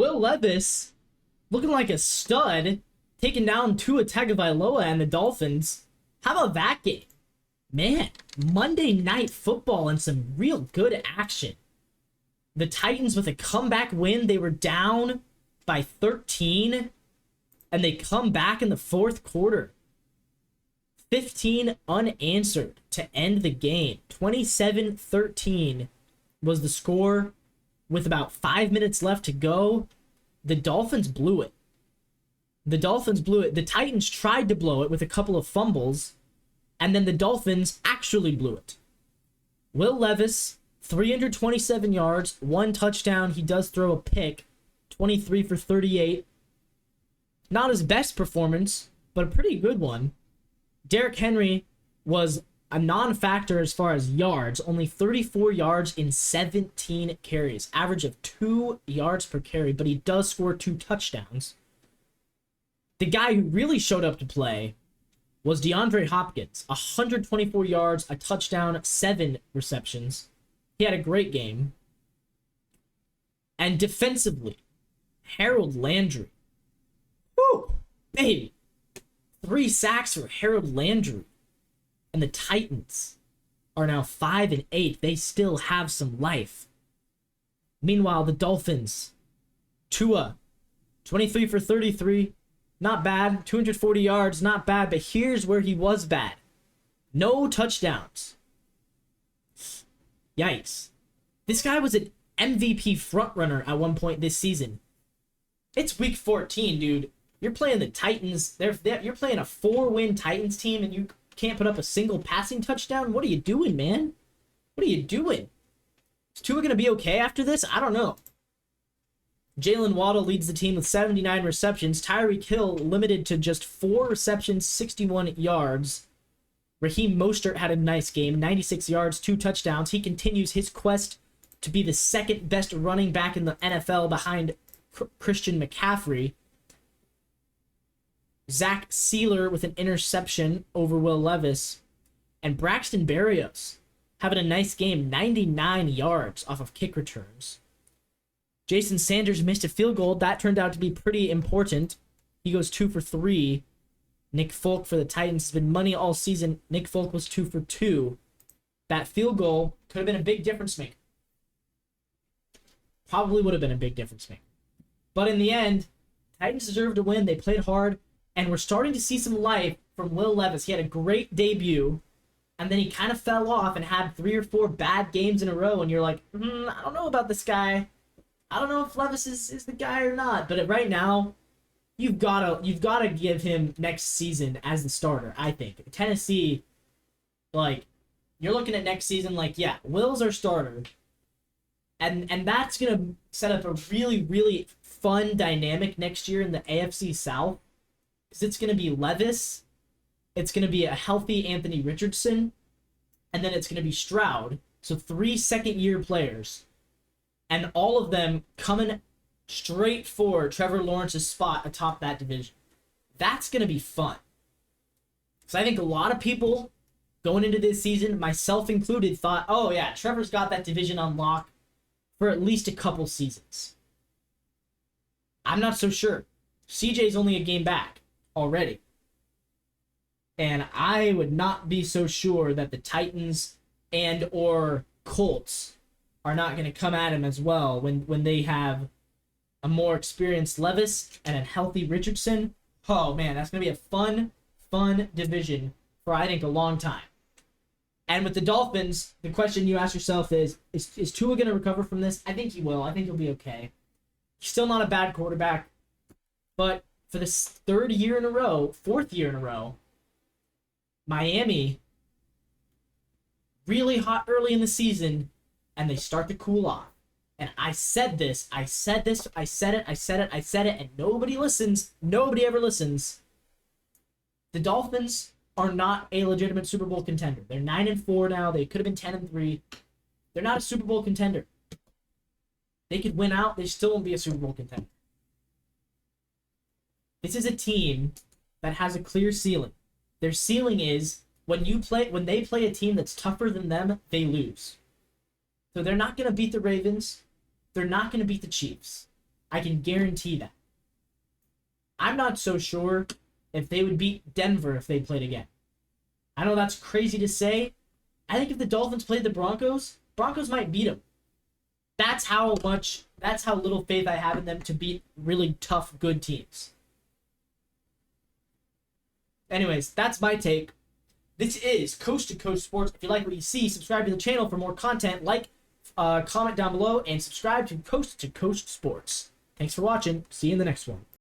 Will Levis looking like a stud, taking down Tagovailoa and the Dolphins. How about that game? Man, Monday Night Football and some real good action. The Titans with a comeback win. They were down by 13, and they come back in the fourth quarter. 15 unanswered to end the game. 27-13 was the score with about 5 minutes left to go. The Dolphins blew it. The Titans tried to blow it with a couple of fumbles, and then the Dolphins actually blew it. Will Levis, 327 yards, 1 touchdown. He does throw a pick, 23 for 38. Not his best performance, but a pretty good one. Derrick Henry was a non-factor as far as yards, only 34 yards in 17 carries, average of 2 yards per carry, but he does score 2 touchdowns. The guy who really showed up to play was DeAndre Hopkins, 124 yards, a touchdown, 7 receptions. He had a great game. And defensively, Harold Landry. Woo! Baby. 3 sacks for Harold Landry. And the Titans are now 5-8. They still have some life. Meanwhile, the Dolphins, Tua, 23 for 33. Not bad. 240 yards, not bad. But here's where he was bad. No touchdowns. Yikes. This guy was an MVP frontrunner at one point this season. It's week 14, dude. You're playing the Titans. You're playing a 4-win Titans team, and you can't put up a single passing touchdown? What are you doing, man? What are you doing? Is Tua going to be okay after this? I don't know. Jalen Waddle leads the team with 79 receptions. Tyreek Hill limited to just 4 receptions, 61 yards. Raheem Mostert had a nice game, 96 yards, 2 touchdowns. He continues his quest to be the second best running back in the NFL behind Christian McCaffrey. Zach Sealer with an interception over Will Levis. And Braxton Berrios having a nice game, 99 yards off of kick returns. Jason Sanders missed a field goal. That turned out to be pretty important. He goes 2 for 3. Nick Folk for the Titans has been money all season. Nick Folk was 2 for 2. That field goal could have been a big difference maker. Probably would have been a big difference maker. But in the end, Titans deserved to win. They played hard. And we're starting to see some life from Will Levis. He had a great debut, and then he kind of fell off and had 3 or 4 bad games in a row, and you're like, I don't know about this guy. I don't know if Levis is the guy or not. But right now, you've gotta give him next season as the starter, I think. Tennessee, like, you're looking at next season like, yeah, Will's our starter. And that's going to set up a really, really fun dynamic next year in the AFC South. Because it's going to be Levis, it's going to be a healthy Anthony Richardson, and then it's going to be Stroud. So 3 second-year players. And all of them coming straight for Trevor Lawrence's spot atop that division. That's going to be fun. Because I think a lot of people going into this season, myself included, thought, oh yeah, Trevor's got that division on lock for at least a couple seasons. I'm not so sure. CJ's only a game back already. And I would not be so sure that the Titans and or Colts are not going to come at him as well when they have a more experienced Levis and a healthy Richardson. Oh man, that's going to be a fun division for I think a long time. And with the Dolphins, the question you ask yourself is Tua going to recover from this? I think he will. I think he'll be okay. He's still not a bad quarterback. But for the 4th year in a row, Miami, really hot early in the season, and they start to cool off. And I said it, and nobody listens. Nobody ever listens. The Dolphins are not a legitimate Super Bowl contender. They're 9-4 now. They could have been 10-3. They're not a Super Bowl contender. They could win out. They still won't be a Super Bowl contender. This is a team that has a clear ceiling. Their ceiling is when they play a team that's tougher than them, they lose. So they're not going to beat the Ravens. They're not going to beat the Chiefs. I can guarantee that. I'm not so sure if they would beat Denver if they played again. I know that's crazy to say. I think if the Dolphins played the Broncos might beat them. That's how little faith I have in them to beat really tough, good teams. Anyways, that's my take. This is Coast to Coast Sports. If you like what you see, subscribe to the channel for more content. Comment down below, and subscribe to Coast Sports. Thanks for watching. See you in the next one.